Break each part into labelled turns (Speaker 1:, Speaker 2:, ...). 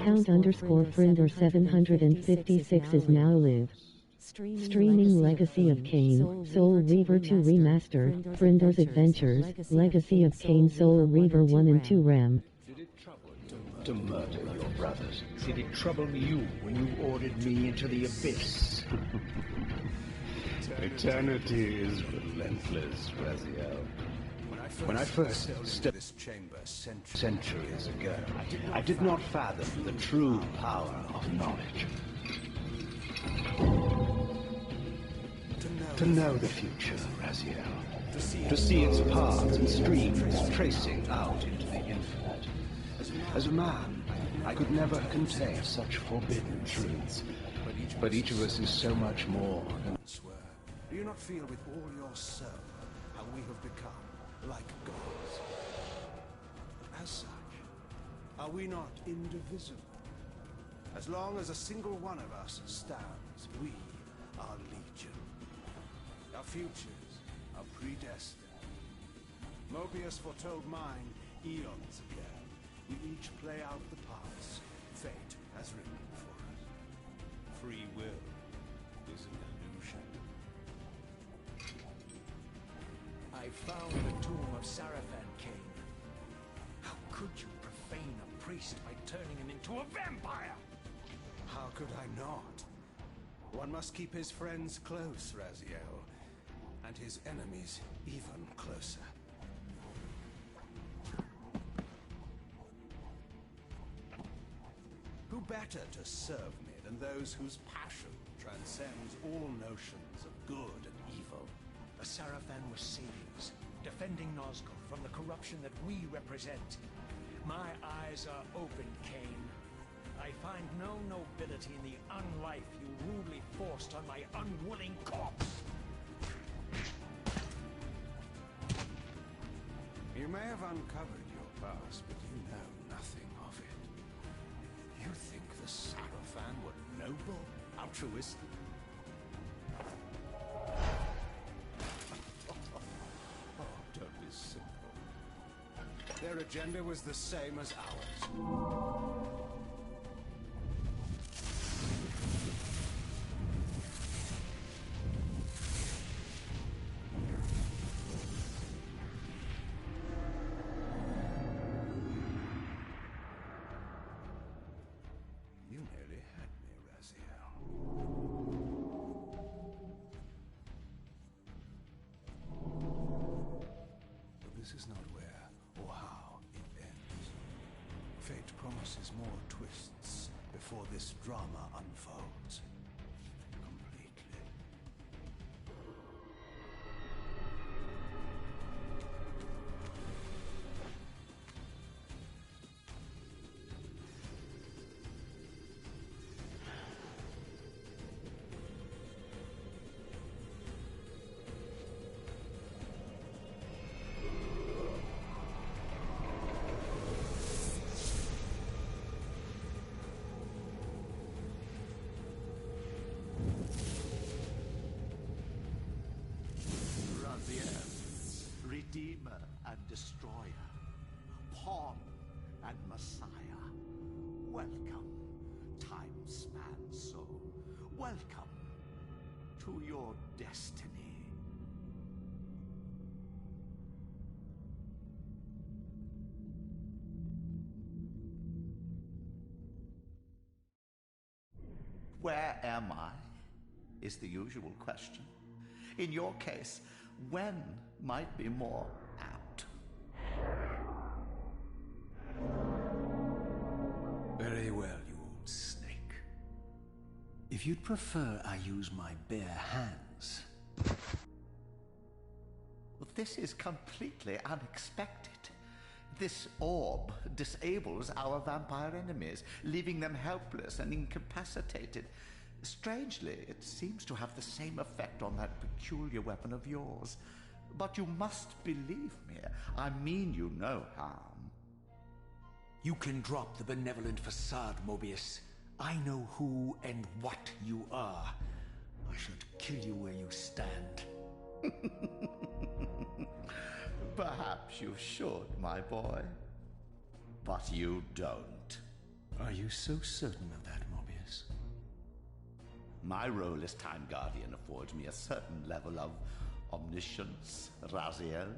Speaker 1: Count_Fryndarr 756 is now live. Streaming Legacy of Kain, Soul Reaver 2 Remastered, Fryndarr's Adventures, Legacy of Kain, Soul Reaver 1 and 2 RAM.
Speaker 2: Did it trouble you to murder your brothers? Did it trouble you when you ordered me into the abyss? Eternity is relentless, Raziel. When I first stepped this chamber centuries ago, I did not fathom the true power of knowledge. To know the future, Raziel. To see its paths and streams tracing out into the infinite. As a man, I could never contain such forbidden truths. But each of us is so much more than...
Speaker 3: Do you not feel with all your soul how we have become like gods? As such, are we not indivisible? As long as a single one of us stands, we are legion. Our futures are predestined. Mobius foretold mine eons ago. We each play out the parts fate has written for us. Free will is an illusion. I found the tomb of Sarafan, Kain. How could you profane a priest by turning him into a vampire? How could I not? One must keep his friends close, Raziel, and his enemies even closer. Who better to serve me than those whose passion transcends all notions of good and evil? The Sarafan were saviors, defending Nazgul from the corruption that we represent. My eyes are open, Kain. I find no nobility in the unlife you rudely forced on my unwilling corpse. You may have uncovered your past, but you know nothing of it. You think the Sarafan were noble, altruistic? Oh, don't be simple. Their agenda was the same as ours. This is not where or how it ends. Fate promises more twists before this drama unfolds completely. Redeemer and Destroyer, Pawn and Messiah. Welcome, time-span soul. Welcome to your destiny.
Speaker 4: Where am I? Is the usual question. In your case, when might be more apt.
Speaker 3: Very well, you old snake. If you'd prefer I use my bare hands...
Speaker 4: Well, this is completely unexpected. This orb disables our vampire enemies, leaving them helpless and incapacitated. Strangely, it seems to have the same effect on that peculiar weapon of yours. But you must believe me. I mean you no harm.
Speaker 3: You can drop the benevolent facade, Mobius. I know who and what you are. I should kill you where you stand.
Speaker 4: Perhaps you should, my boy. But you don't.
Speaker 3: Are you so certain of that, Morbius?
Speaker 4: My role as Time Guardian affords me a certain level of omniscience, Raziel.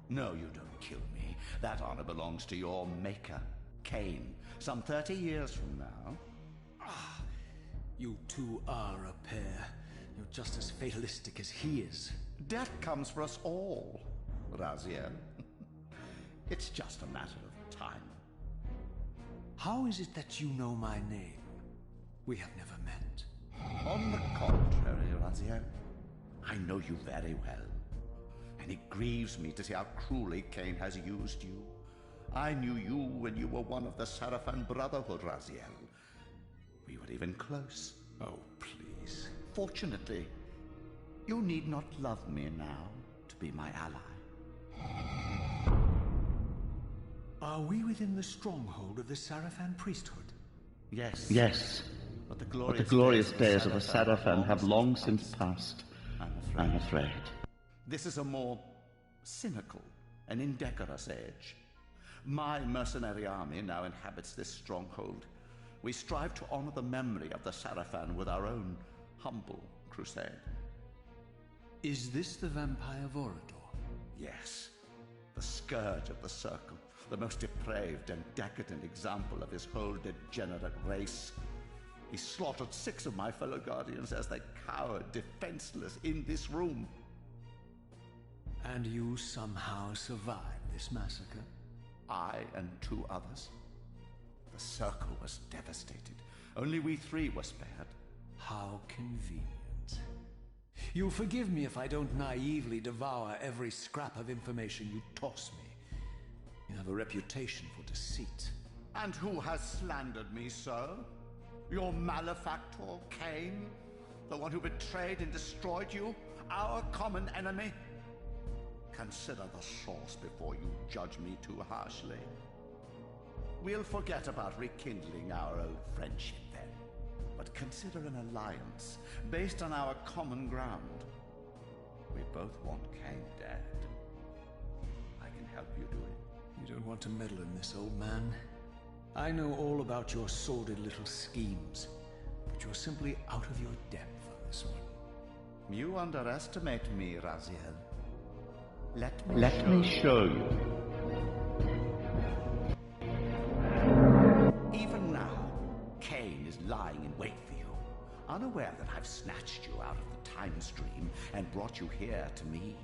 Speaker 4: No, you don't kill me. That honor belongs to your maker, Kain, some 30 years from now.
Speaker 3: Ah, you two are a pair. You're just as fatalistic as he is.
Speaker 4: Death comes for us all, Raziel. It's just a matter of time.
Speaker 3: How is it that you know my name? We have never met.
Speaker 4: On the contrary, Raziel, I know you very well. And it grieves me to see how cruelly Kain has used you. I knew you when you were one of the Sarafan Brotherhood, Raziel. We were even close.
Speaker 3: Oh, please.
Speaker 4: Fortunately, you need not love me now to be my ally.
Speaker 3: Are we within the stronghold of the Sarafan priesthood?
Speaker 4: Yes.
Speaker 5: Yes. But the glorious days of the Sarafan have long since passed, I'm afraid.
Speaker 4: This is a more cynical and indecorous age. My mercenary army now inhabits this stronghold. We strive to honor the memory of the Sarafan with our own humble crusade.
Speaker 3: Is this the vampire Vorador?
Speaker 4: Yes. The scourge of the Circle. The most depraved and decadent example of his whole degenerate race. He slaughtered 6 of my fellow Guardians as they cowered defenseless in this room.
Speaker 3: And you somehow survived this massacre?
Speaker 4: I and 2 others. The Circle was devastated. Only we 3 were spared.
Speaker 3: How convenient. You'll forgive me if I don't naively devour every scrap of information you toss me. You have a reputation for deceit.
Speaker 4: And who has slandered me so? Your malefactor, Kain? The one who betrayed and destroyed you? Our common enemy? Consider the source before you judge me too harshly. We'll forget about rekindling our old friendship then. But consider an alliance based on our common ground. We both want Kain dead. I can help you do it.
Speaker 3: You don't want to meddle in this, old man. I know all about your sordid little schemes, but you're simply out of your depth on this one.
Speaker 4: You underestimate me, Raziel.
Speaker 5: Let me show you.
Speaker 4: Even now, Kain is lying in wait for you, unaware that I've snatched you out of the time stream and brought you here to me.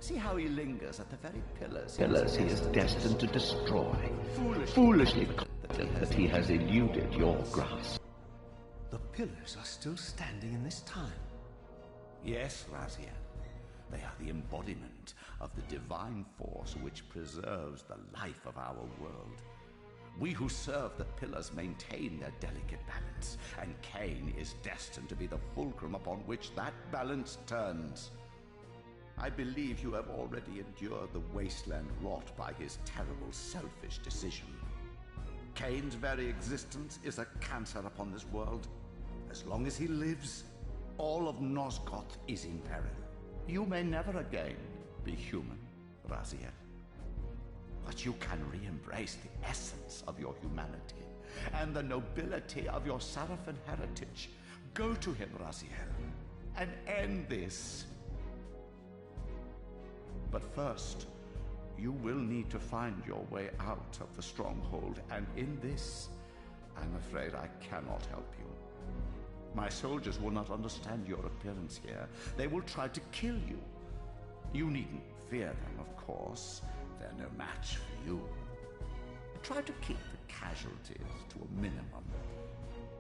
Speaker 4: See how he lingers at the very pillars
Speaker 5: He is destined to destroy. Foolishly confident that he has eluded your grasp.
Speaker 3: The pillars are still standing in this time.
Speaker 4: Yes, Raziel. They are the embodiment of the divine force which preserves the life of our world. We who serve the pillars maintain their delicate balance, and Kain is destined to be the fulcrum upon which that balance turns. I believe you have already endured the wasteland wrought by his terrible, selfish decision. Kain's very existence is a cancer upon this world. As long as he lives, all of Nosgoth is in peril. You may never again be human, Raziel. But you can re-embrace the essence of your humanity and the nobility of your Sarafan heritage. Go to him, Raziel, and end this. But first, you will need to find your way out of the stronghold, and in this, I'm afraid I cannot help you. My soldiers will not understand your appearance here. They will try to kill you. You needn't fear them, of course. They're no match for you. Try to keep the casualties to a minimum.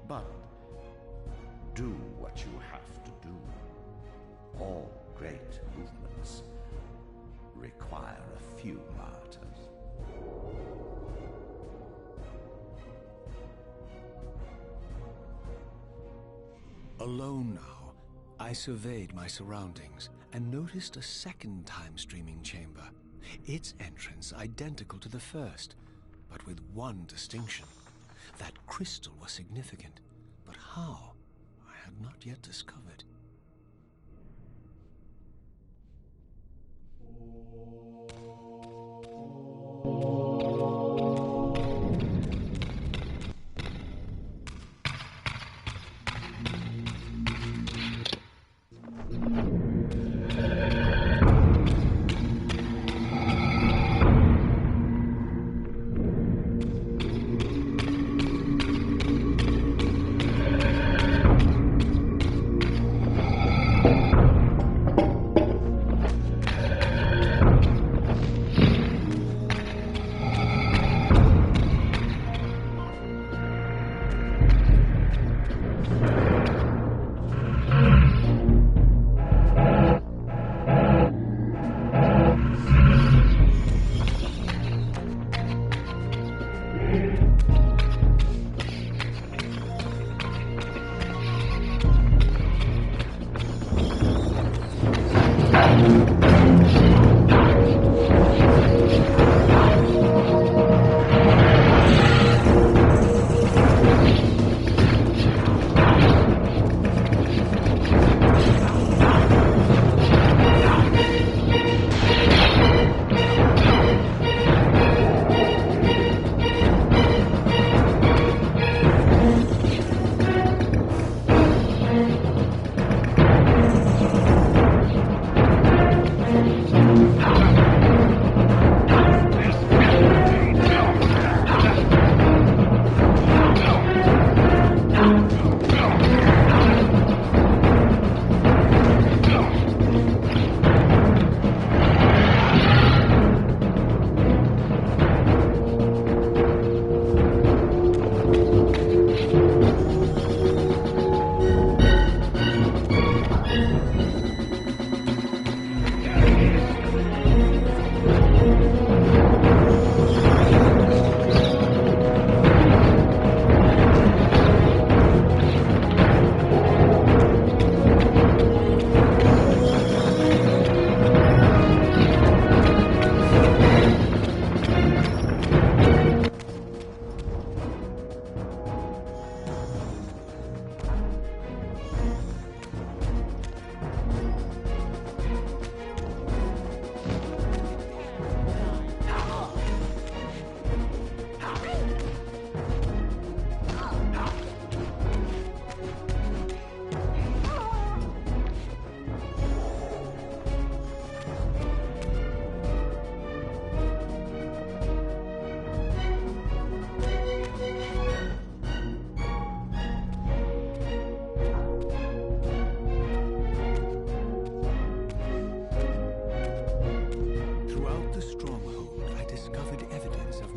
Speaker 4: But do what you have to do. All great movements require a few martyrs.
Speaker 3: Alone now, I surveyed my surroundings and noticed a second time-streaming chamber. Its entrance identical to the first, but with one distinction. That crystal was significant, but how? I had not yet discovered.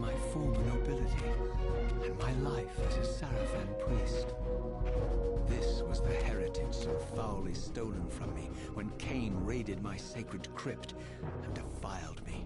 Speaker 3: my former nobility and my life as a Sarafan priest. This was the heritage so foully stolen from me when Kain raided my sacred crypt and defiled me.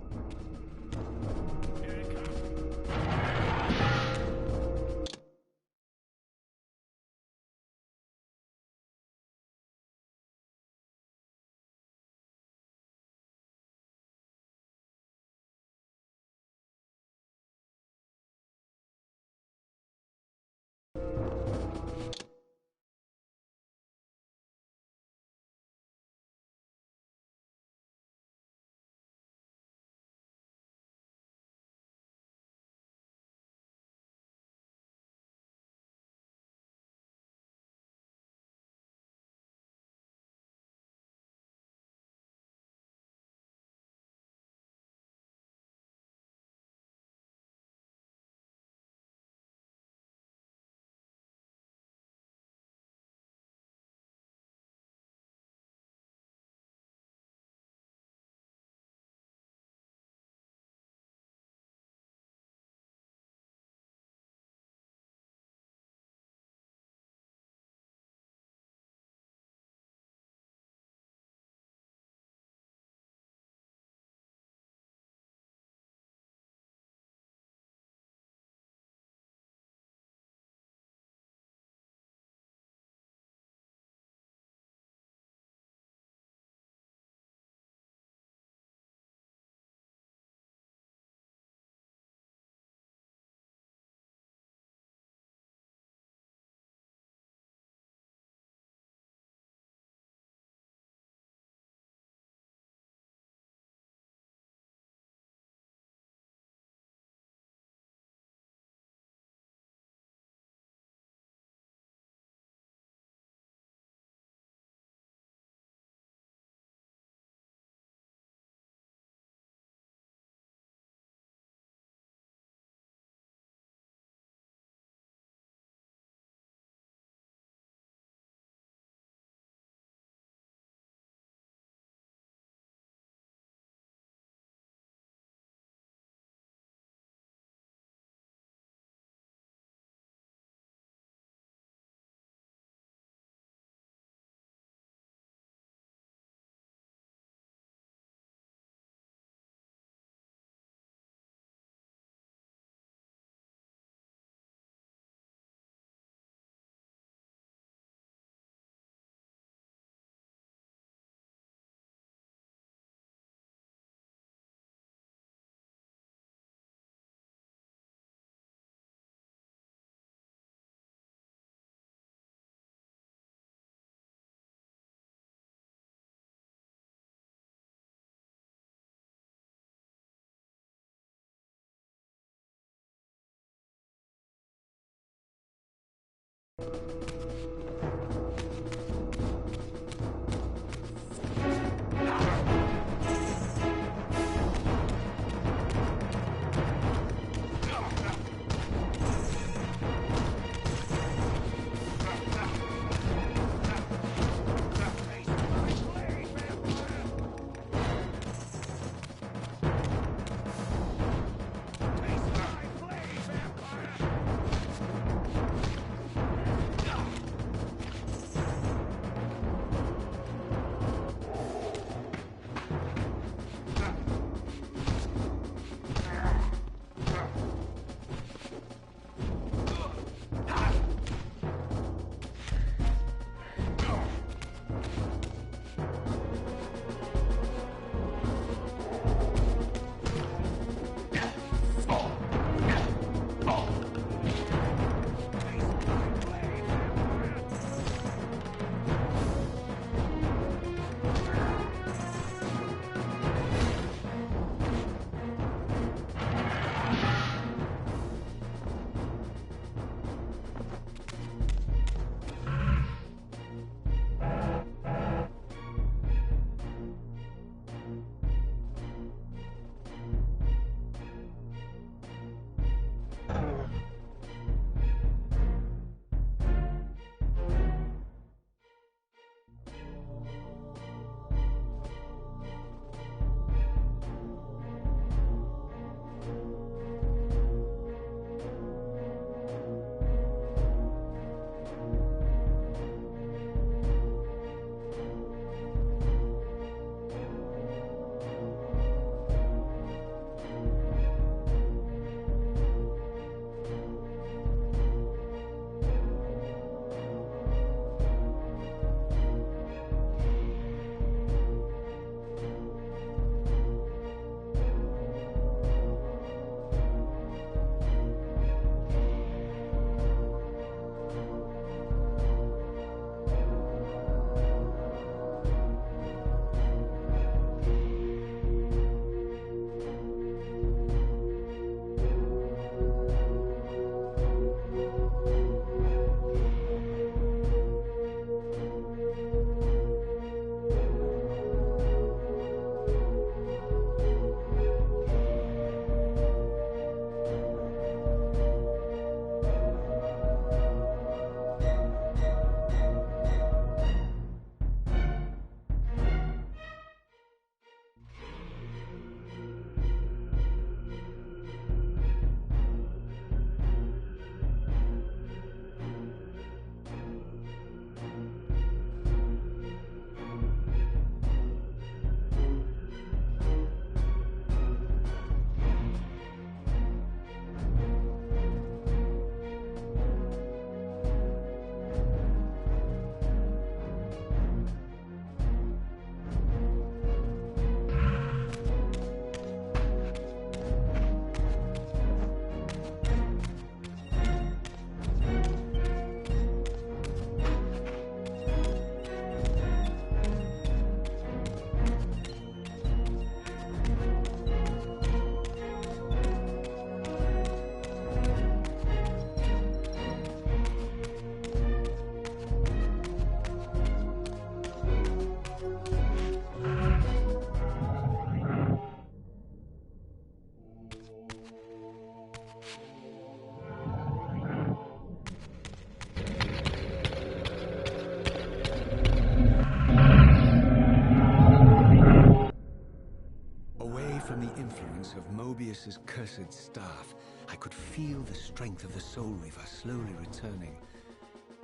Speaker 3: I could feel the strength of the Soul Reaver slowly returning.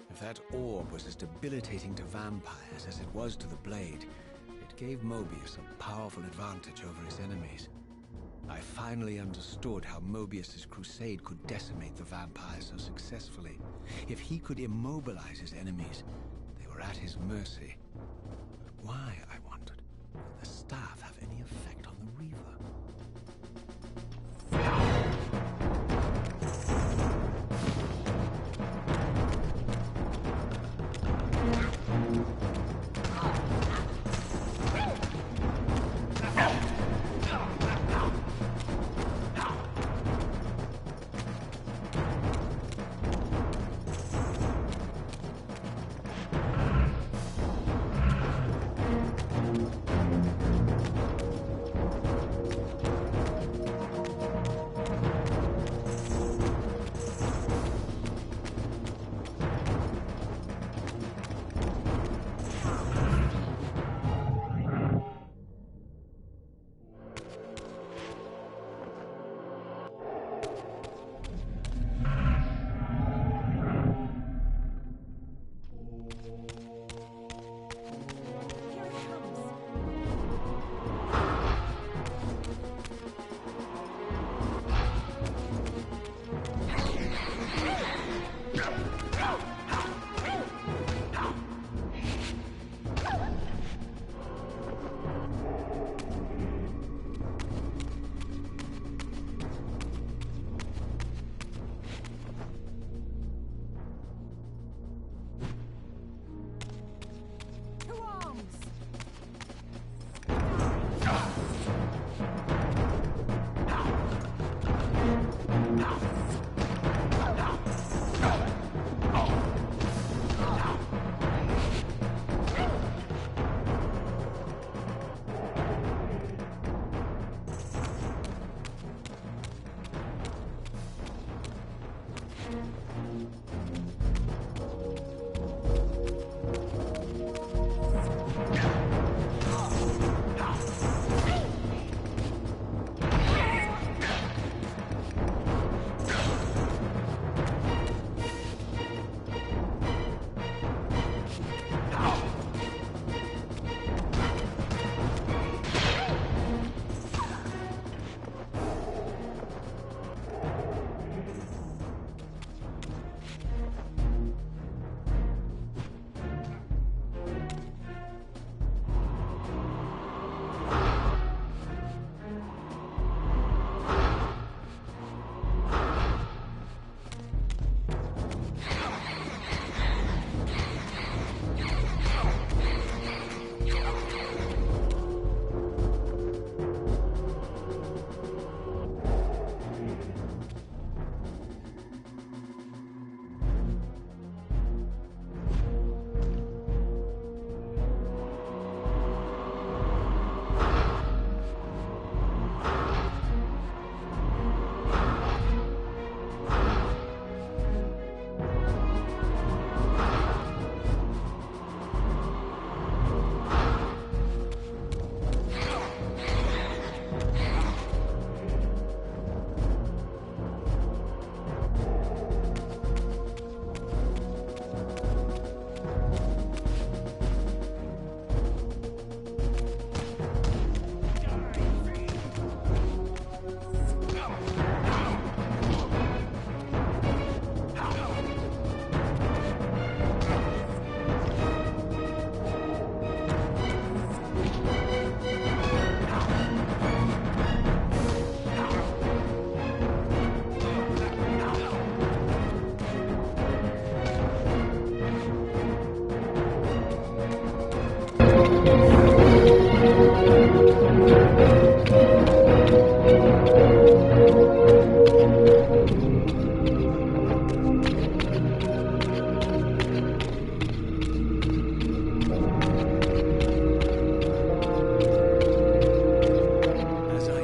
Speaker 3: If that orb was as debilitating to vampires as it was to the blade, it gave Mobius a powerful advantage over his enemies. I finally understood how Mobius's crusade could decimate the vampires so successfully. If he could immobilize his enemies, they were at his mercy. But why, I wondered, would the staff have any effect on the Reaver?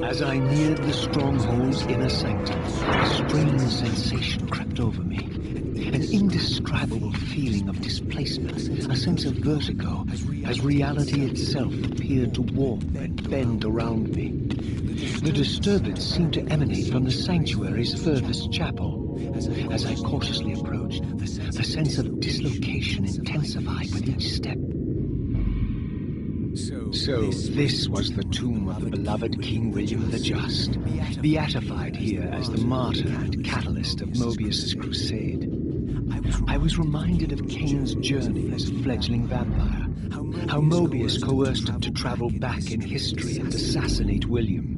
Speaker 2: As I neared the stronghold's inner sanctum, a strange sensation crept over me. An indescribable feeling of displacement, a sense of vertigo, as reality itself appeared to warp and bend around me. The disturbance seemed to emanate from the sanctuary's furthest chapel. As I cautiously approached, the sense of dislocation intensified with each step. So this was the tomb of the beloved King William the Just, beatified here as the martyr and catalyst of Mobius's crusade. I was reminded of Kain's journey as a fledgling vampire, how Mobius coerced him to travel back in history and assassinate William,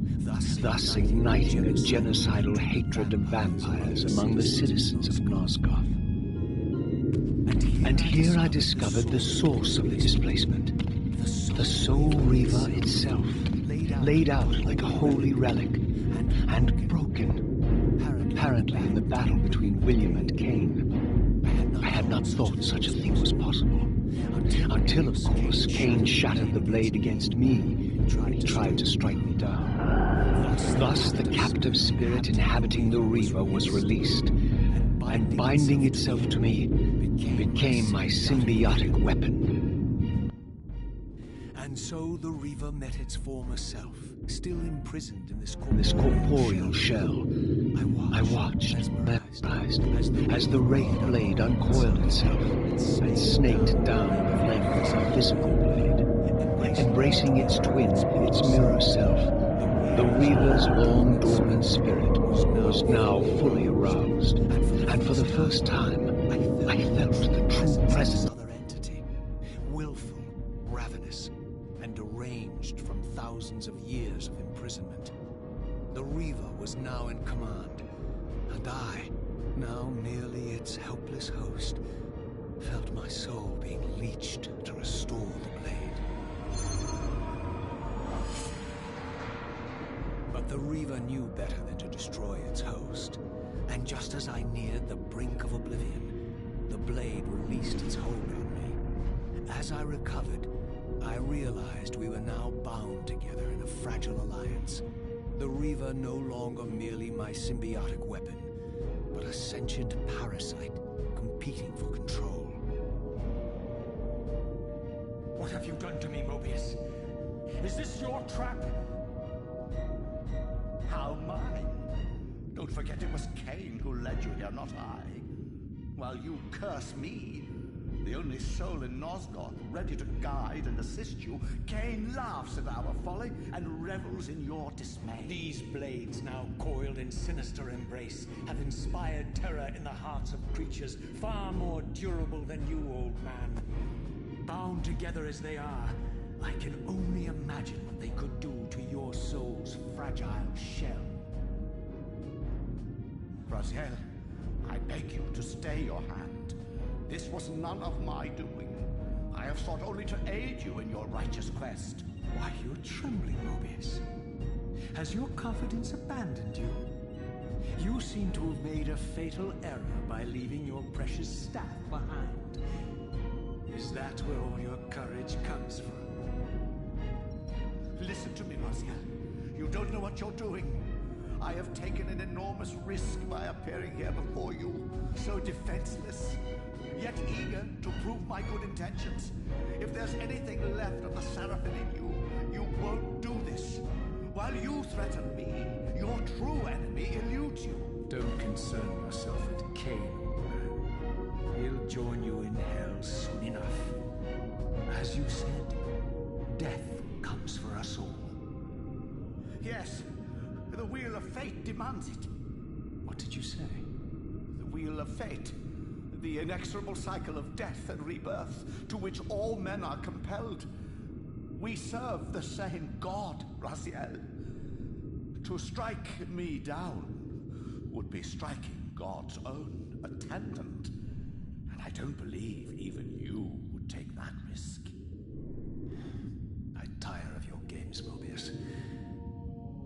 Speaker 2: thus igniting a genocidal hatred of vampires among the citizens of Nosgoth. And here I discovered the source of the displacement. The Soul Reaver itself, laid out like a holy relic, and broken, apparently in the battle between William and Kain. I had not thought such a thing was possible, until of course Kain shattered the blade against me when he tried to strike me down. Thus the captive spirit inhabiting the Reaver was released, and binding itself to me became my symbiotic weapon.
Speaker 3: And so the Reaver met its former self, still imprisoned in this
Speaker 2: corporeal shell. I watched, mesmerized, as the wraith blade uncoiled itself and snaked down the length of the physical blade, embracing its twin, its mirror self. The Reaver's long-dormant spirit was now fully aroused, and for the first time, I felt the true presence of
Speaker 3: another entity, willful, ravenous, and deranged from thousands of years of imprisonment. The Reaver was now in command, and I, now merely its helpless host, felt my soul being leeched to restore the blade. But the Reaver knew better than to destroy its host, and just as I neared the brink of oblivion, the blade released its hold on me. As I recovered, I realized we were now bound together in a fragile alliance. The Reaver no longer merely my symbiotic weapon, but a sentient parasite competing for control.
Speaker 6: What have you done to me, Mobius? Is this your trap?
Speaker 4: How mine? Don't forget it was Kain who led you here, not I. While you curse me, the only soul in Nosgoth ready to guide and assist you, Kain laughs at our folly and revels in your dismay.
Speaker 6: These blades, now coiled in sinister embrace, have inspired terror in the hearts of creatures far more durable than you, old man. Bound together as they are, I can only imagine what they could do to your soul's fragile shell.
Speaker 4: Raziel, I beg you to stay your hand. This was none of my doing. I have sought only to aid you in your righteous quest.
Speaker 6: Why, you're trembling, Mobius. Has your confidence abandoned you? You seem to have made a fatal error by leaving your precious staff behind. Is that where all your courage comes from?
Speaker 4: Listen to me, Raziel. You don't know what you're doing. I have taken an enormous risk by appearing here before you, so defenseless, yet eager to prove my good intentions. If there's anything left of the Seraphim in you, you won't do this. While you threaten me, your true enemy eludes you.
Speaker 6: Don't concern yourself with Kain, old man. He'll join you in hell soon enough. As you said, death comes for us all.
Speaker 4: Yes, the Wheel of Fate demands it.
Speaker 6: What did you say?
Speaker 4: The Wheel of Fate. The inexorable cycle of death and rebirth to which all men are compelled. We serve the same God, Raziel. To strike me down would be striking God's own attendant. And I don't believe even you would take that risk.
Speaker 3: I tire of your games, Mobius.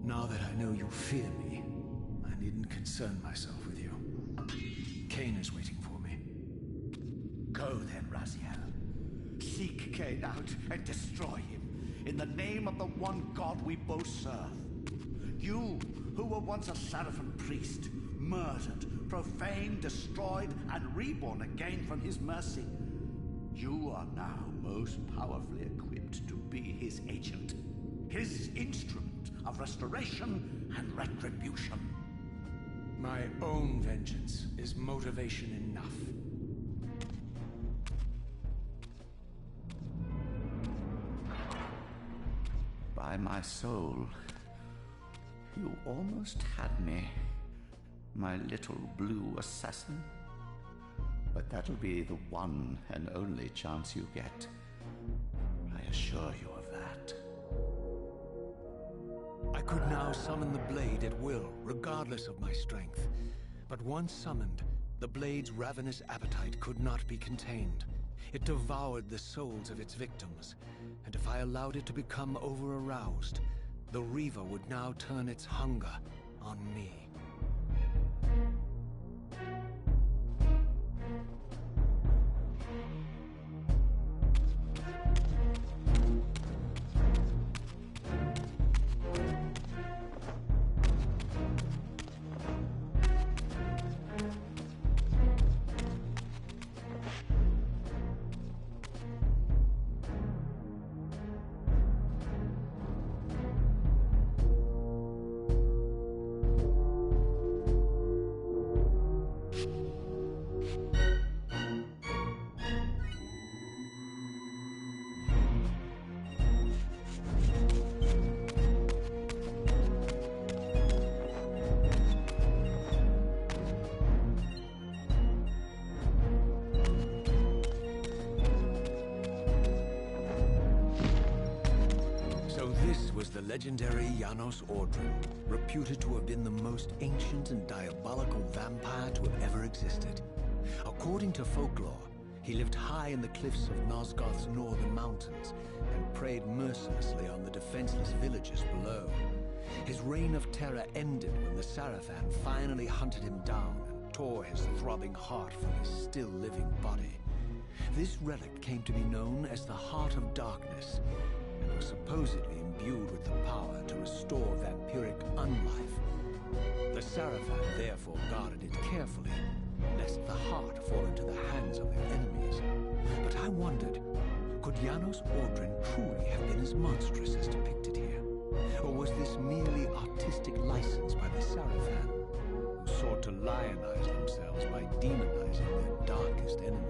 Speaker 3: Now that I know you fear me, I needn't concern myself with you. Kain is waiting for me.
Speaker 4: Go then, Raziel. Seek Kain out and destroy him in the name of the one God we both serve. You, who were once a Seraphim priest, murdered, profaned, destroyed, and reborn again from his mercy. You are now most powerfully equipped to be his agent, his instrument.
Speaker 6: of restoration and retribution. My own vengeance is motivation enough.
Speaker 4: By my soul, you almost had me, my little blue assassin. But that'll be the one and only chance you get. I assure you of that.
Speaker 6: I could now summon the blade at will, regardless of my strength. But once summoned, the blade's ravenous appetite could not be contained. It devoured the souls of its victims, and if I allowed it to become over-aroused, the Reaver would now turn its hunger on me. The legendary Janos Ordren, reputed to have been the most ancient and diabolical vampire to have ever existed. According to folklore, he lived high in the cliffs of Nosgoth's northern mountains and preyed mercilessly on the defenseless villagers below. His reign of terror ended when the Sarafan finally hunted him down and tore his throbbing heart from his still-living body. This relic came to be known as the Heart of Darkness, and was supposedly imbued with the power to restore vampiric unlife. The Sarafan therefore guarded it carefully, lest the heart fall into the hands of their enemies. But I wondered, could Janos Ordren truly have been as monstrous as depicted here? Or was this merely artistic license by the Sarafan, who sought to lionize themselves by demonizing their darkest enemy?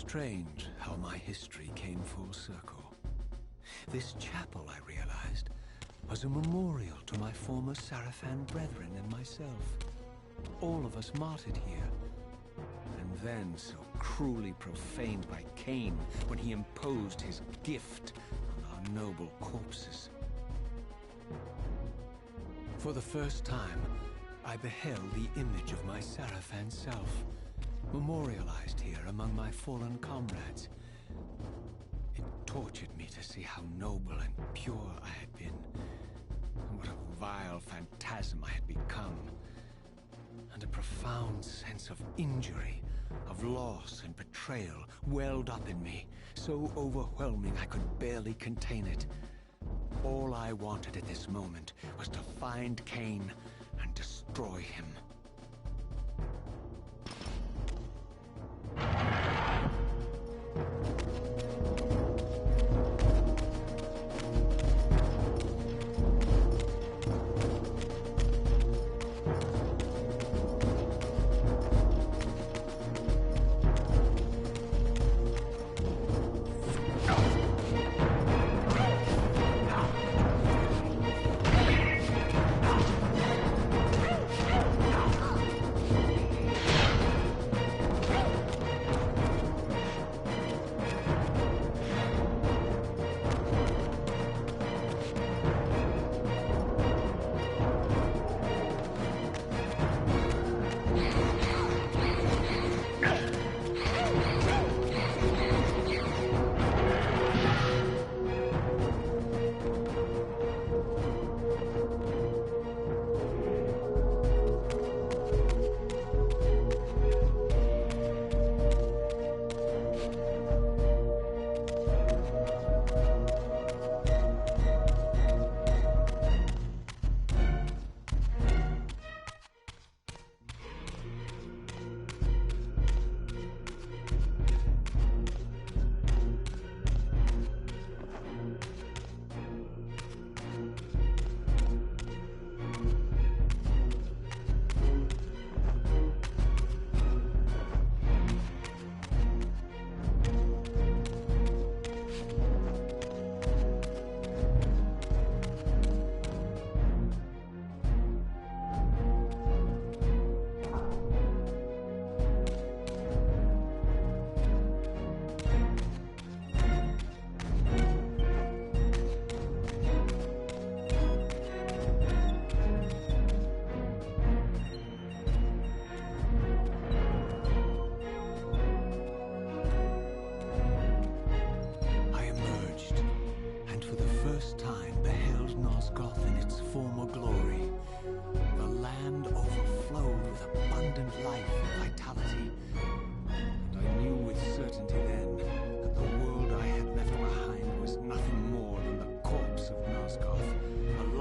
Speaker 6: Strange how my history came full circle. This chapel, I realized, was a memorial to my former Sarafan brethren and myself. All of us martyred here, and then so cruelly profaned by Kain when he imposed his gift on our noble corpses. For the first time, I beheld the image of my Sarafan self, memorialized here among my fallen comrades. It tortured me to see how noble and pure I had been, and what a vile phantasm I had become. And a profound sense of injury, of loss and betrayal welled up in me, so overwhelming I could barely contain it. All I wanted at this moment was to find Kain and destroy him.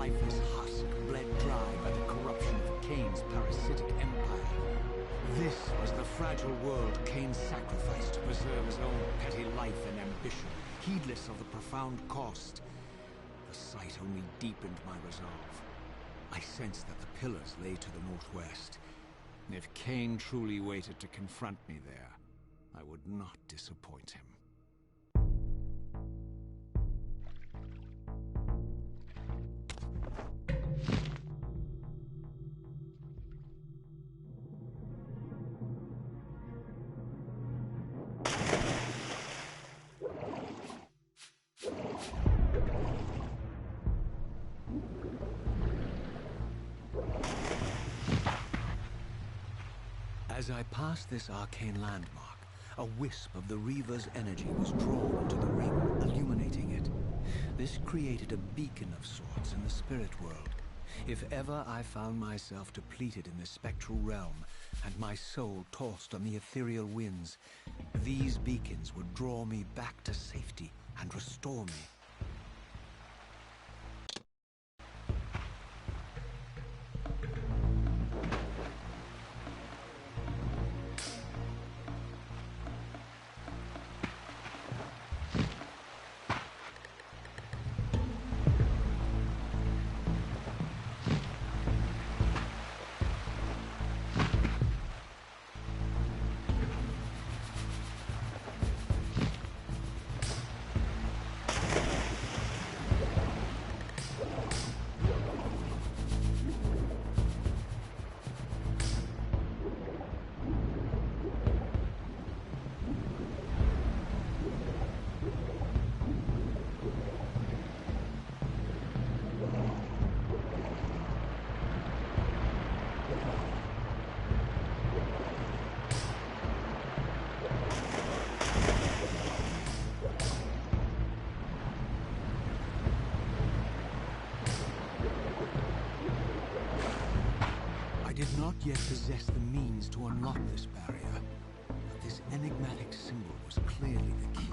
Speaker 6: lifeless husk bled dry by the corruption of Kain's parasitic empire. This was the fragile world Kain sacrificed to preserve his own petty life and ambition, heedless of the profound cost. The sight only deepened my resolve. I sensed that the pillars lay to the northwest. If Kain truly waited to confront me there, I would not disappoint him. As I passed this arcane landmark, a wisp of the Reaver's energy was drawn into the ring, illuminating it. This created a beacon of sorts in the spirit world. If ever I found myself depleted in the spectral realm, and my soul tossed on the ethereal winds, these beacons would draw me back to safety and restore me. I did not yet possess the means to unlock this barrier, but this enigmatic symbol was clearly the key.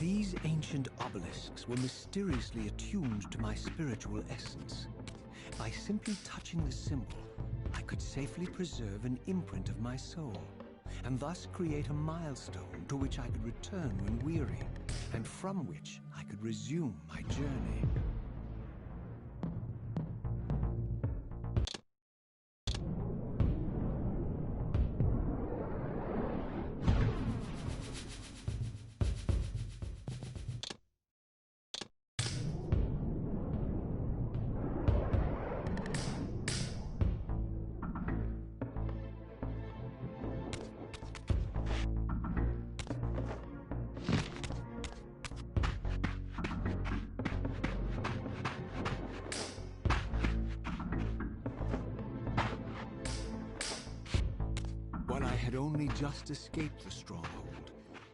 Speaker 7: These ancient obelisks were mysteriously attuned to my spiritual essence. By simply touching the symbol, I could safely preserve an imprint of my soul, and thus create a milestone to which I could return when weary, and from which I could resume my journey. When I had only just escaped the stronghold,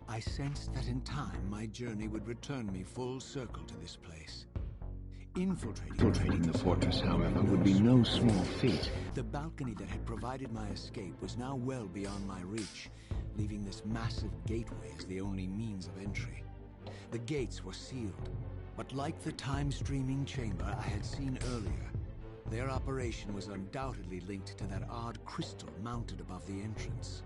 Speaker 7: I sensed that in time my journey would return me full circle to this place. Infiltrating
Speaker 5: The fortress, however, would be no small feat.
Speaker 7: The balcony that had provided my escape was now well beyond my reach, leaving this massive gateway as the only means of entry. The gates were sealed, but like the time-streaming chamber I had seen earlier, their operation was undoubtedly linked to that odd crystal mounted above the entrance.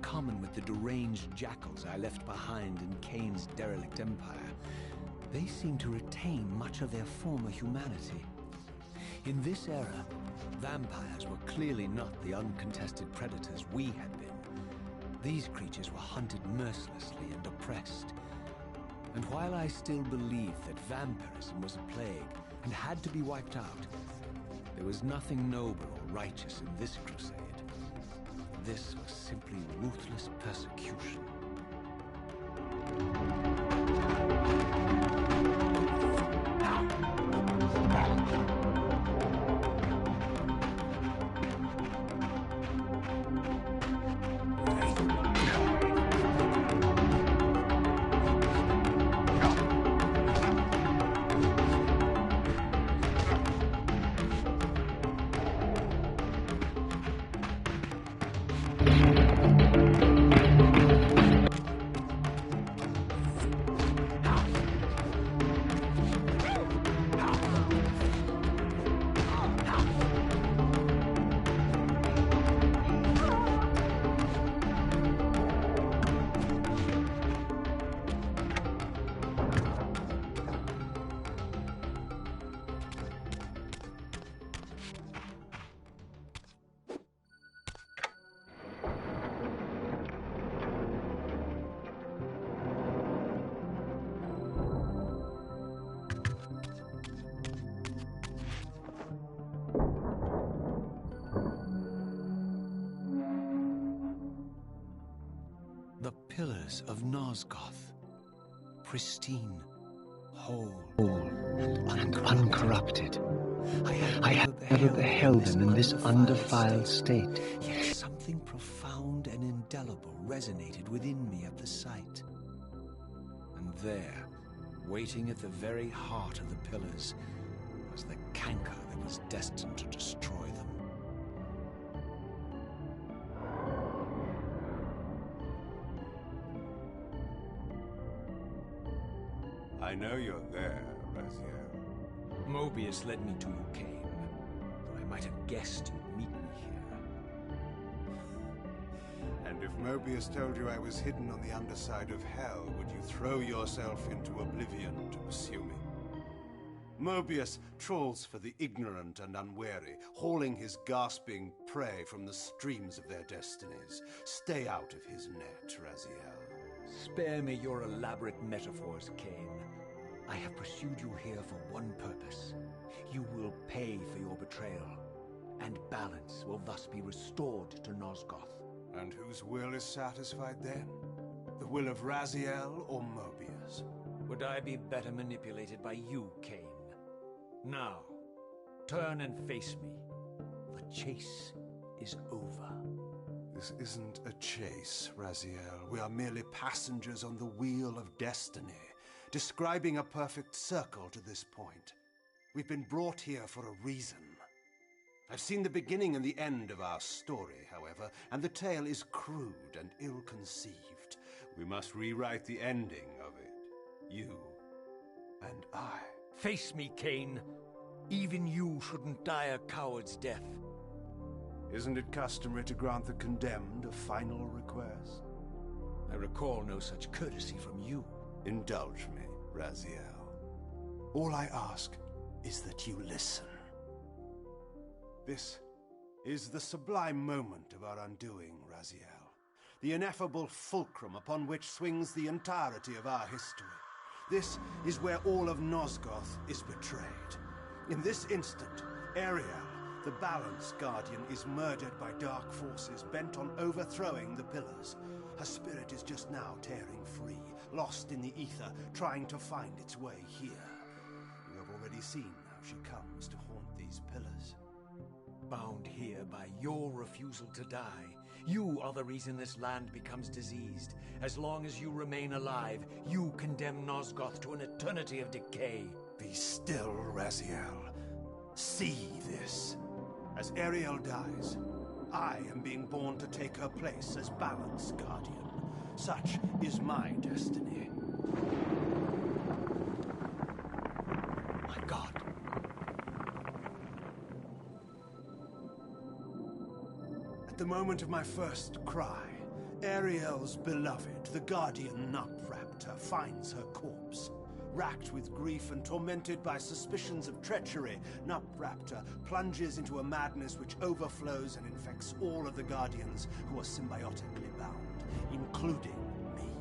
Speaker 7: common with the deranged jackals I left behind in Kain's derelict empire, they seem to retain much of their former humanity. In this era, vampires were clearly not the uncontested predators we had been. These creatures were hunted mercilessly and oppressed. And while I still believed that vampirism was a plague and had to be wiped out, there was nothing noble or righteous in this crusade. This was simply ruthless persecution. The pillars of Nosgoth, pristine, whole,
Speaker 5: and uncorrupted. I have never beheld them in this undefiled state.
Speaker 7: Yet something profound and indelible resonated within me at the sight. And there, waiting at the very heart of the pillars, was the canker that was destined to destroy them.
Speaker 3: I know you're there, Raziel.
Speaker 7: Mobius led me to you, Kain, though I might have guessed you'd meet me here.
Speaker 3: And if Mobius told you I was hidden on the underside of hell, would you throw yourself into oblivion to pursue me? Mobius trawls for the ignorant and unwary, hauling his gasping prey from the streams of their destinies. Stay out of his net, Raziel.
Speaker 7: Spare me your elaborate metaphors, Kain. I have pursued you here for one purpose. You will pay for your betrayal, and balance will thus be restored to Nosgoth.
Speaker 3: And whose will is satisfied then? The will of Raziel or Mobius?
Speaker 7: Would I be better manipulated by you, Kain? Now, turn and face me. The chase is over.
Speaker 3: This isn't a chase, Raziel. We are merely passengers on the wheel of destiny, describing a perfect circle to this point. We've been brought here for a reason. I've seen the beginning and the end of our story, however, and the tale is crude and ill-conceived. We must rewrite the ending of it. You and I.
Speaker 7: Face me, Kain. Even you shouldn't die a coward's death.
Speaker 3: Isn't it customary to grant the condemned a final request?
Speaker 7: I recall no such courtesy from you.
Speaker 3: Indulge me, Raziel. All I ask is that you listen. This is the sublime moment of our undoing, Raziel. The ineffable fulcrum upon which swings the entirety of our history. This is where all of Nosgoth is betrayed. In this instant, Ariel, the Balance Guardian, is murdered by dark forces bent on overthrowing the pillars. Her spirit is just now tearing free, lost in the ether, trying to find its way here. You have already seen how she comes to haunt these pillars.
Speaker 7: Bound here by your refusal to die. You are the reason this land becomes diseased. As long as you remain alive, you condemn Nosgoth to an eternity of decay.
Speaker 3: Be still, Raziel. See this. As Ariel dies, I am being born to take her place as Balance Guardian. Such is my destiny.
Speaker 7: My God.
Speaker 3: At the moment of my first cry, Ariel's beloved, the guardian Nutraptor, finds her corpse. Racked with grief and tormented by suspicions of treachery, Nutraptor plunges into a madness which overflows and infects all of the Guardians who are symbiotically bound, including me.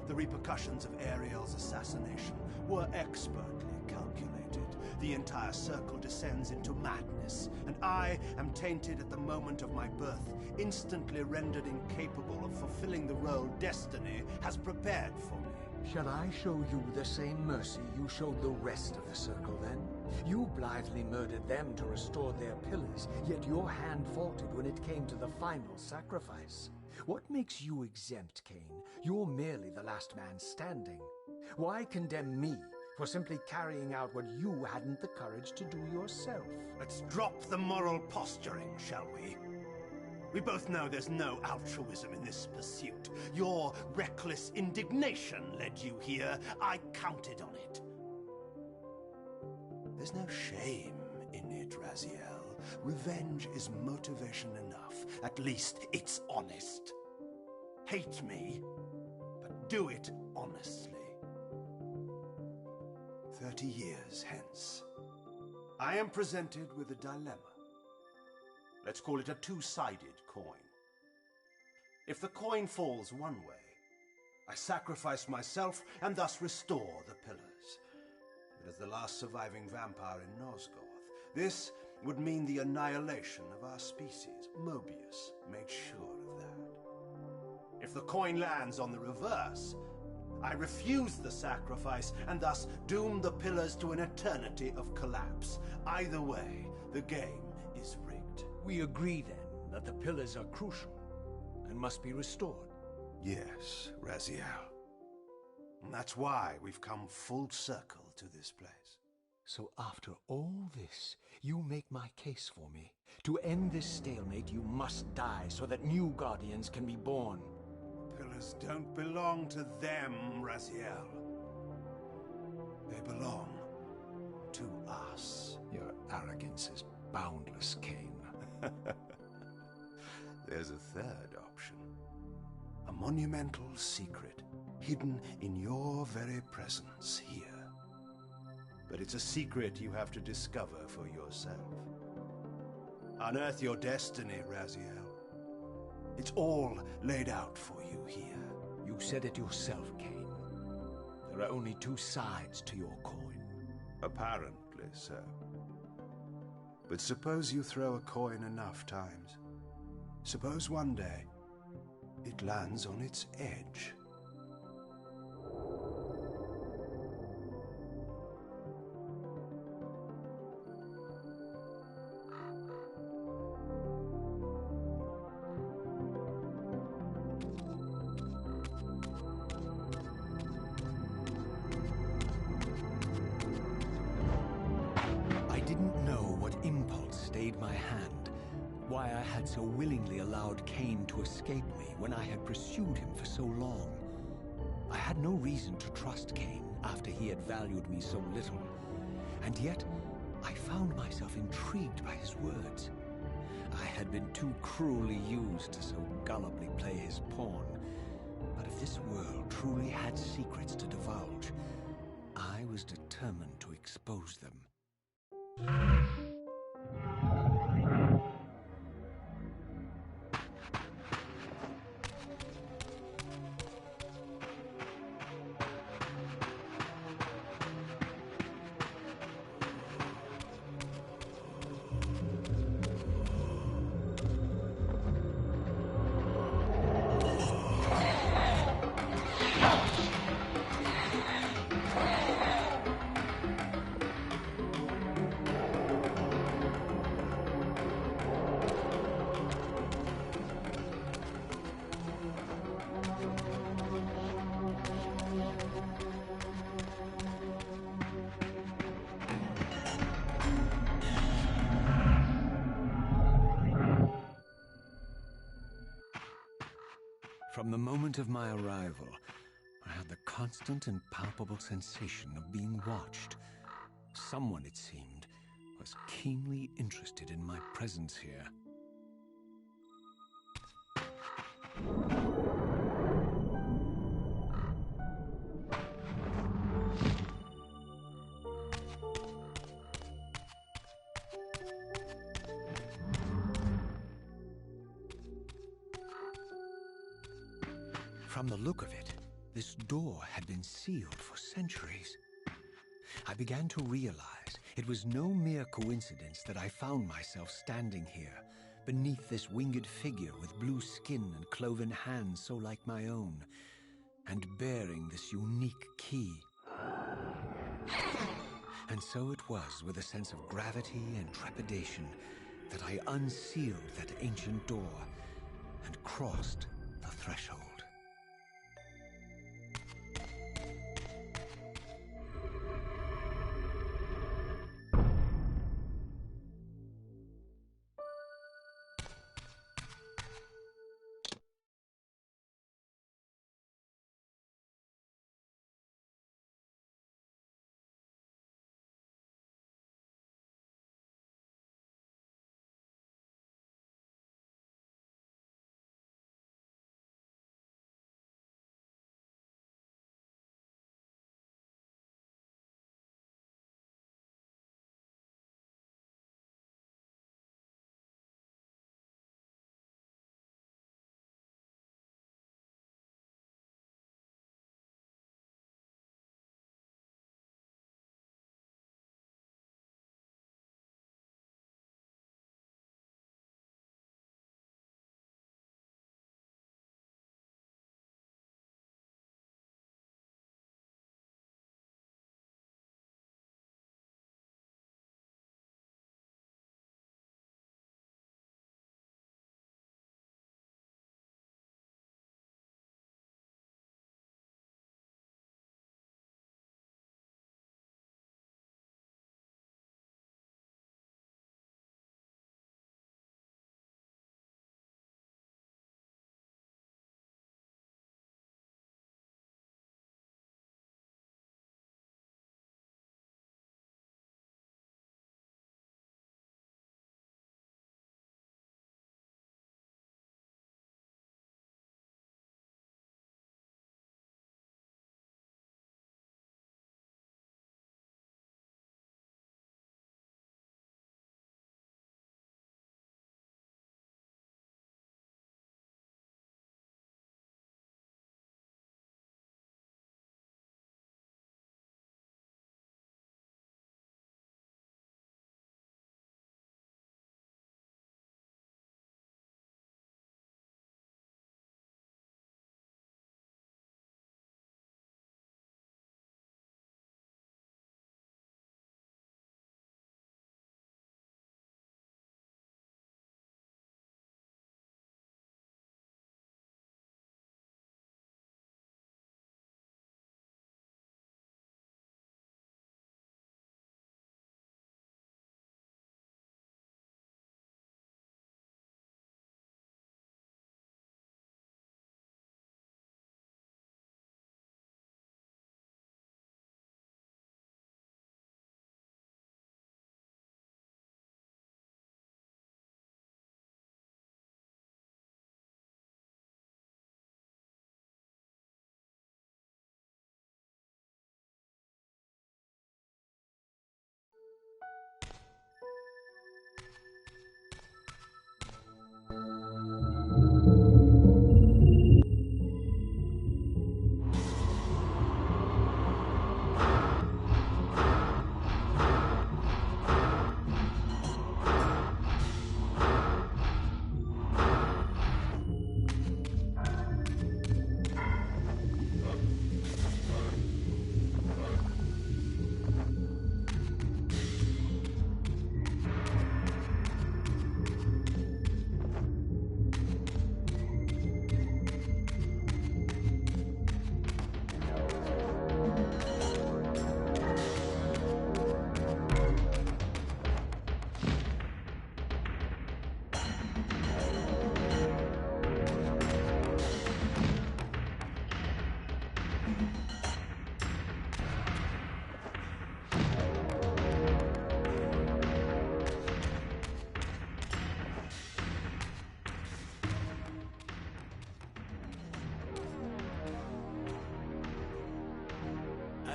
Speaker 3: The repercussions of Ariel's assassination were expertly calculated. The entire circle descends into madness, and I am tainted at the moment of my birth, instantly rendered incapable of fulfilling the role destiny has prepared for me.
Speaker 7: Shall I show you the same mercy you showed the rest of the Circle, then? You blithely murdered them to restore their pillars, yet your hand faltered when it came to the final sacrifice. What makes you exempt, Kain? You're merely the last man standing. Why condemn me for simply carrying out what you hadn't the courage to do yourself?
Speaker 3: Let's drop the moral posturing, shall we? We both know there's no altruism in this pursuit. Your reckless indignation led you here. I counted on it. There's no shame in it, Raziel. Revenge is motivation enough. At least it's honest. Hate me, but do it honestly. 30 years hence, I am presented with a dilemma. Let's call it a two-sided coin. If the coin falls one way, I sacrifice myself and thus restore the pillars. But as the last surviving vampire in Nosgoth, this would mean the annihilation of our species. Mobius made sure of that. If the coin lands on the reverse, I refuse the sacrifice and thus doom the pillars to an eternity of collapse. Either way, the game is rigged.
Speaker 7: We agree, then, that the pillars are crucial and must be restored.
Speaker 3: Yes, Raziel. And that's why we've come full circle to this place.
Speaker 7: So after all this, you make my case for me. To end this stalemate, you must die so that new Guardians can be born.
Speaker 3: Pillars don't belong to them, Raziel. They belong to us.
Speaker 7: Your arrogance is boundless, Kain.
Speaker 3: There's a third option. A monumental secret, hidden in your very presence here. But it's a secret you have to discover for yourself. Unearth your destiny, Raziel. It's all laid out for you here.
Speaker 7: You said it yourself, Kain. There are only two sides to your coin.
Speaker 3: Apparently so. But suppose you throw a coin enough times. Suppose one day it lands on its edge.
Speaker 7: Why I had so willingly allowed Kain to escape me when I had pursued him for so long. I had no reason to trust Kain after he had valued me so little. And yet, I found myself intrigued by his words. I had been too cruelly used to so gullibly play his pawn. But if this world truly had secrets to divulge, I was determined to expose them. From the moment of my arrival, I had the constant and palpable sensation of being watched. Someone, it seemed, was keenly interested in my presence here. From the look of it, this door had been sealed for centuries. I began to realize it was no mere coincidence that I found myself standing here, beneath this winged figure with blue skin and cloven hands so like my own, and bearing this unique key. And so it was with a sense of gravity and trepidation that I unsealed that ancient door and crossed the threshold.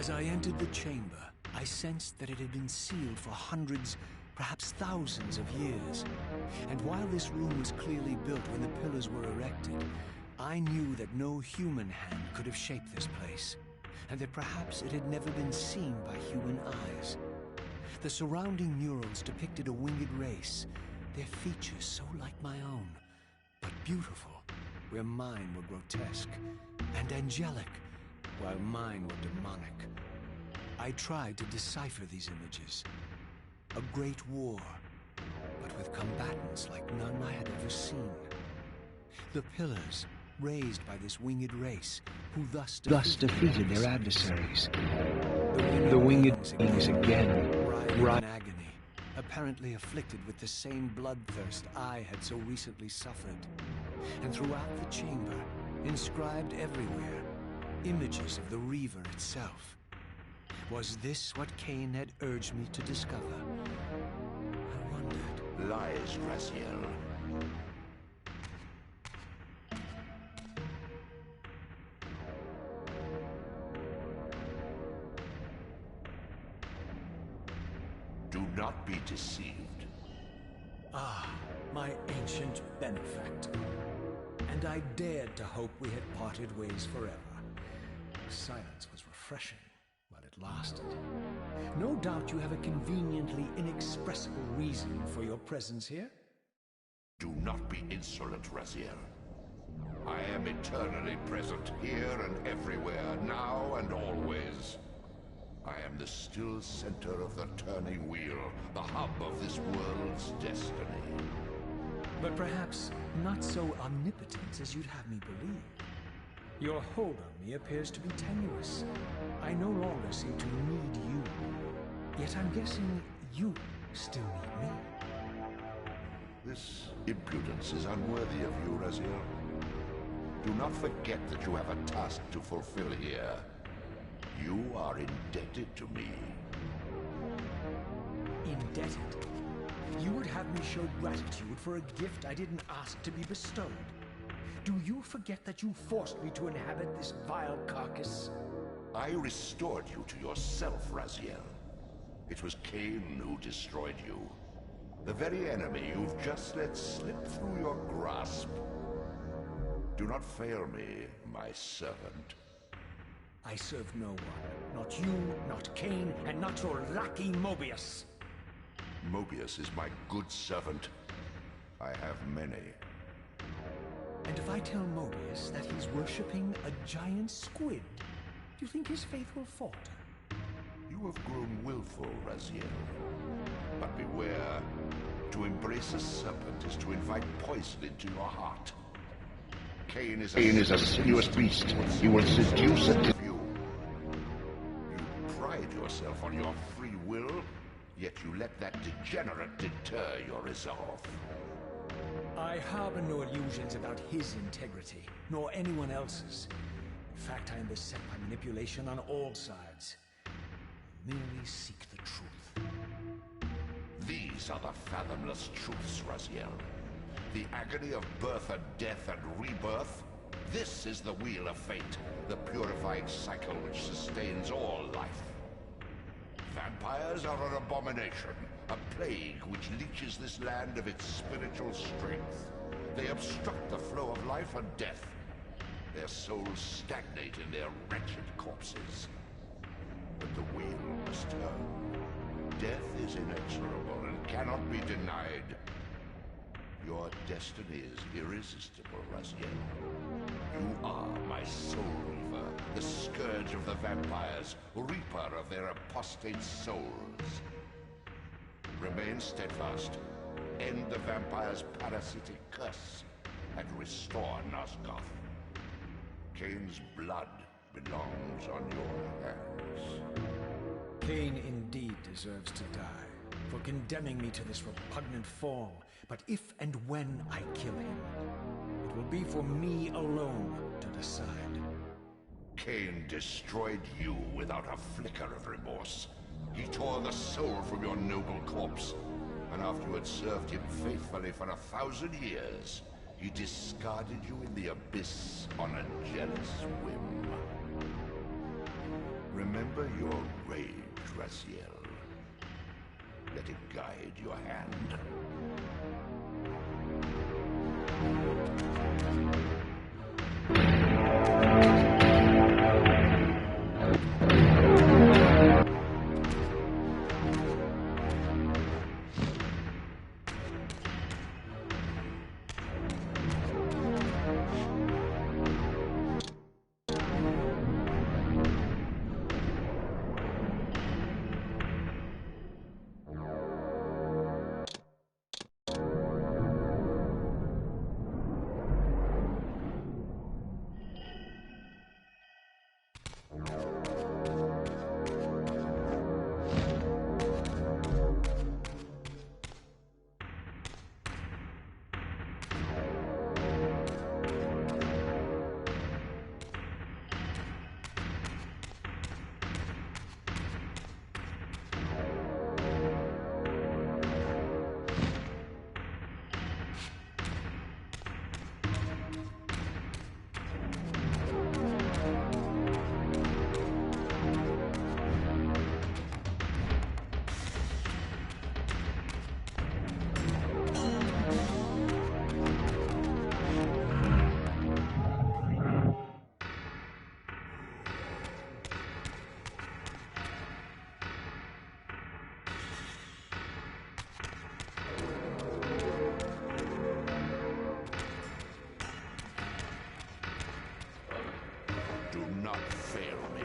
Speaker 7: As I entered the chamber, I sensed that it had been sealed for hundreds, perhaps thousands of years. And while this room was clearly built when the pillars were erected, I knew that no human hand could have shaped this place, and that perhaps it had never been seen by human eyes. The surrounding murals depicted a winged race, their features so like my own, but beautiful, where mine were grotesque, and angelic, while mine were demonic. I tried to decipher these images. A great war, but with combatants like none I had ever seen. The pillars, raised by this winged race, who thus defeated their adversaries. The winged beings again, writhing in agony, apparently afflicted with the same bloodthirst I had so recently suffered. And throughout the chamber, inscribed everywhere, images of the Reaver itself. Was this what Kain had urged me to discover? I wondered.
Speaker 5: Lies, Raziel. Do not be deceived.
Speaker 6: Ah, my ancient benefactor. And I dared to hope we had parted ways forever. The silence was refreshing while it lasted. No doubt you have a conveniently inexpressible reason for your presence here.
Speaker 5: Do not be insolent, Raziel. I am eternally present, here and everywhere, now and always. I am the still center of the turning wheel, the hub of this world's destiny.
Speaker 6: But perhaps not so omnipotent as you'd have me believe. Your hold on me appears to be tenuous. I no longer seem to need you. Yet I'm guessing you still need me.
Speaker 5: This impudence is unworthy of you, Raziel. Do not forget that you have a task to fulfill here. You are indebted to me.
Speaker 6: Indebted? You would have me show gratitude for a gift I didn't ask to be bestowed. Do you forget that you forced me to inhabit this vile carcass?
Speaker 5: I restored you to yourself, Raziel. It was Kain who destroyed you. The very enemy you've just let slip through your grasp. Do not fail me, my servant.
Speaker 6: I serve no one. Not you, not Kain, and not your lackey Mobius.
Speaker 5: Mobius is my good servant. I have many.
Speaker 6: And if I tell Mobius that he's worshipping a giant squid, do you think his faith will falter?
Speaker 5: You have grown willful, Raziel. But beware. To embrace a serpent is to invite poison into your heart. Kain is a sinuous beast. He will seduce and you. You pride yourself on your free will, yet you let that degenerate deter your resolve.
Speaker 6: I harbor no illusions about his integrity, nor anyone else's. In fact, I am beset by manipulation on all sides. I merely seek the truth.
Speaker 5: These are the fathomless truths, Raziel. The agony of birth and death and rebirth. This is the wheel of fate, the purifying cycle which sustains all life. Vampires are an abomination, a plague which leeches this land of its spiritual strength. They obstruct the flow of life and death. Their souls stagnate in their wretched corpses. But the wheel must turn. Death is inexorable and cannot be denied. Your destiny is irresistible, Raziel. You are my soul reaver, the scourge of the vampires, reaper of their apostate souls. Remain steadfast, end the vampire's parasitic curse, and restore Nosgoth. Kain's blood belongs on your hands.
Speaker 6: Kain indeed deserves to die for condemning me to this repugnant form. But if and when I kill him, it will be for me alone to decide.
Speaker 5: Kain destroyed you without a flicker of remorse. He tore the soul from your noble corpse, and after you had served him faithfully for 1,000 years, he discarded you in the abyss on a jealous whim. Remember your rage, Raziel. Let it guide your hand. Do not fail me.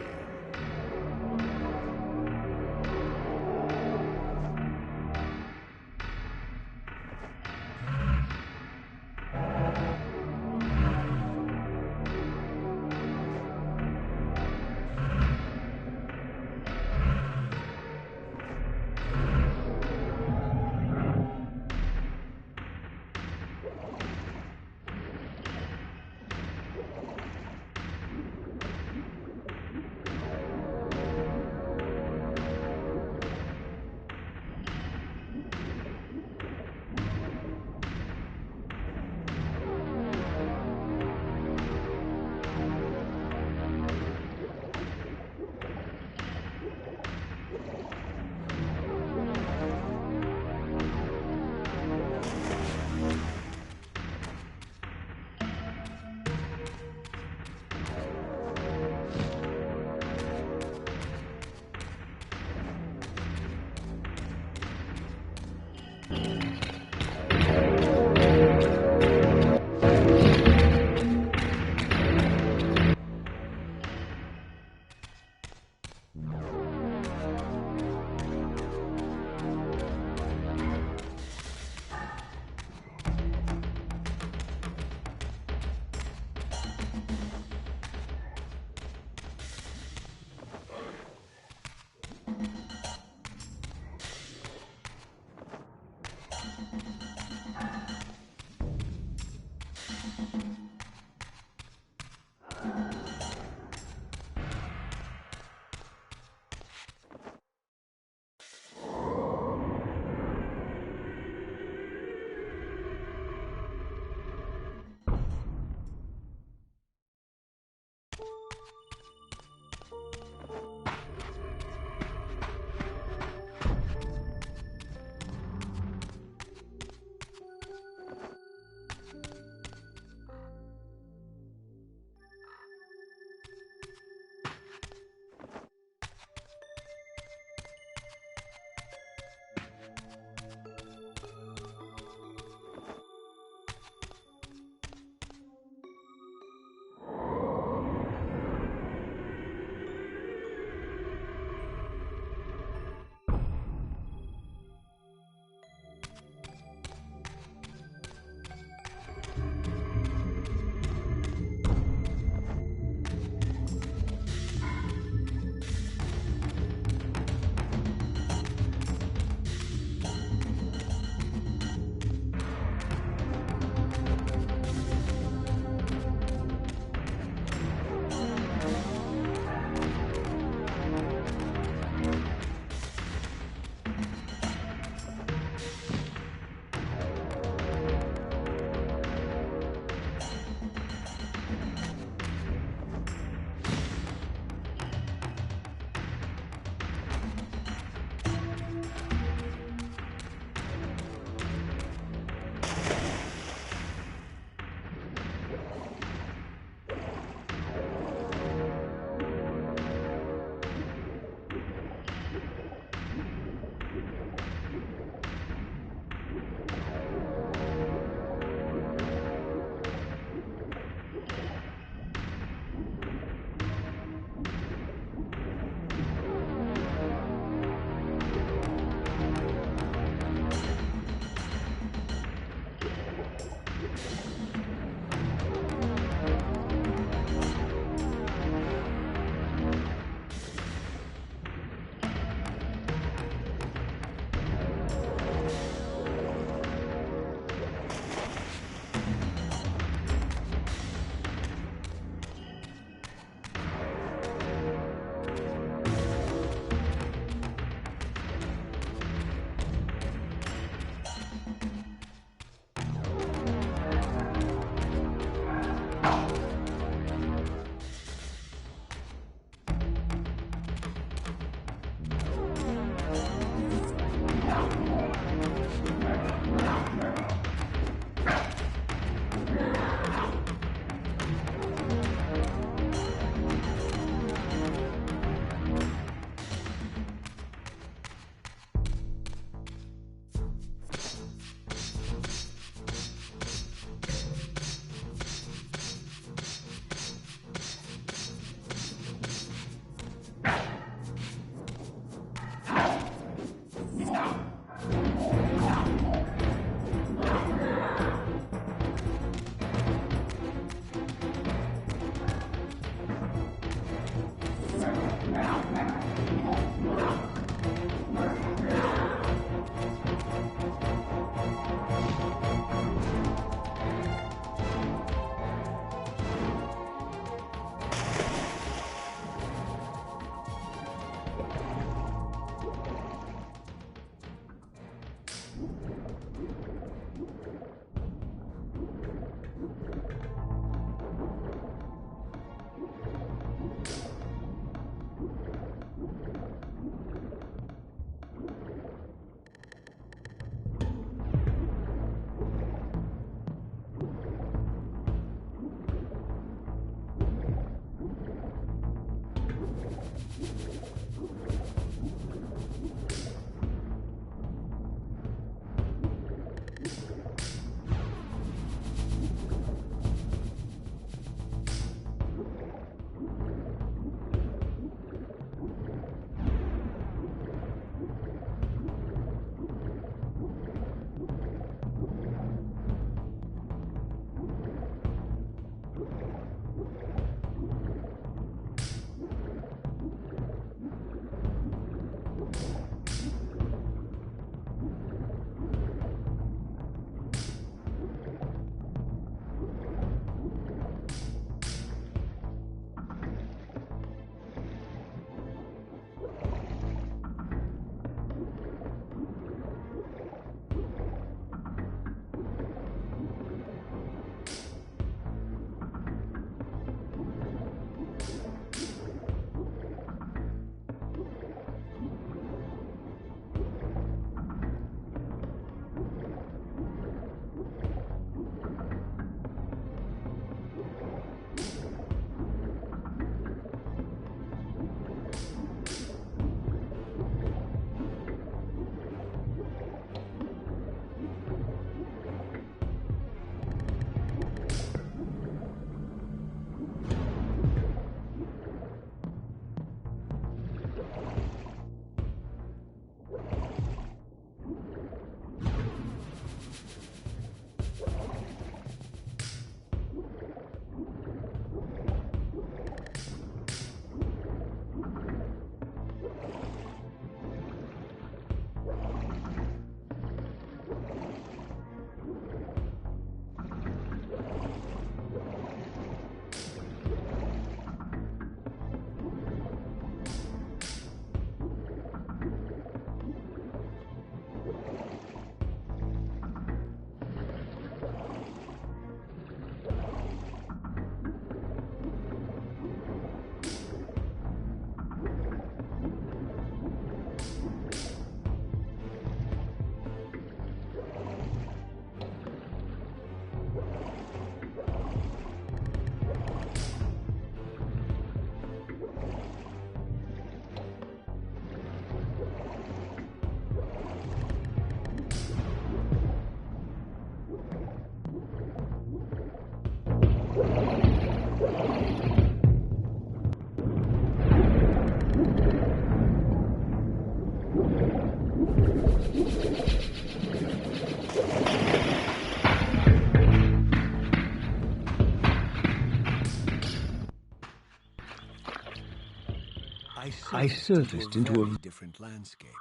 Speaker 7: I surfaced into a very different landscape.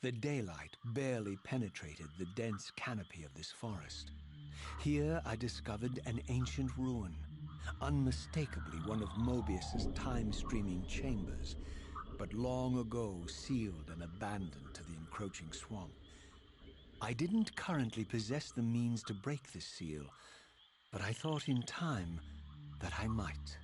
Speaker 7: The daylight barely penetrated the dense canopy of this forest. Here I discovered an ancient ruin, unmistakably one of Mobius's time-streaming chambers, but long ago sealed and abandoned to the encroaching swamp. I didn't currently possess the means to break this seal, but I thought in time that I might.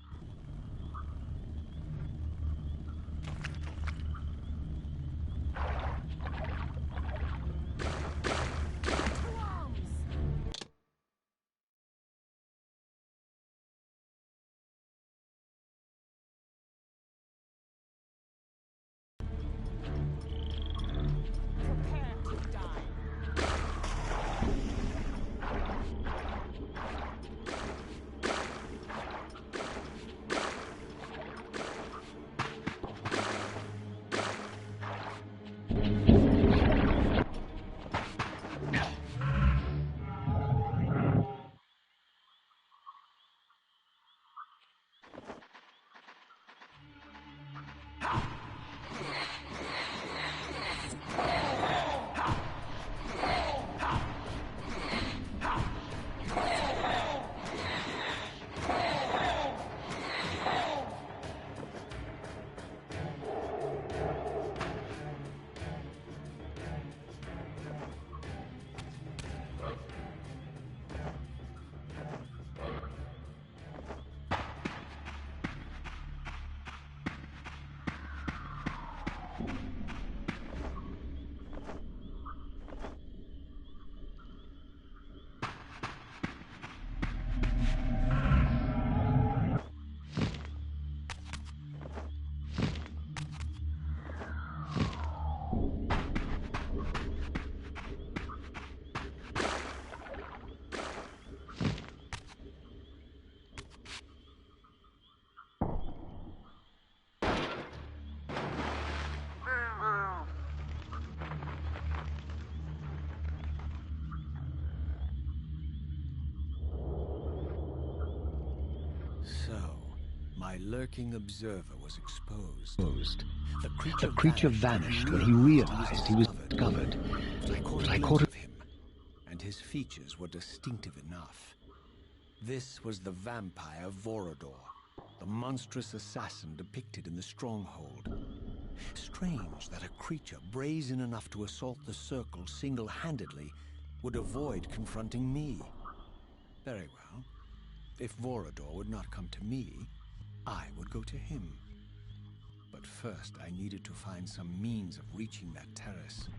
Speaker 7: So, my lurking observer was exposed. The creature vanished when he realized he was discovered. But I caught of him, and his features were distinctive enough. This was the vampire Vorador, the monstrous assassin depicted in the stronghold. Strange that a creature brazen enough to assault the circle single-handedly would avoid confronting me. Very well. If Vorador would not come to me, I would go to him. But first I needed to find some means of reaching that terrace.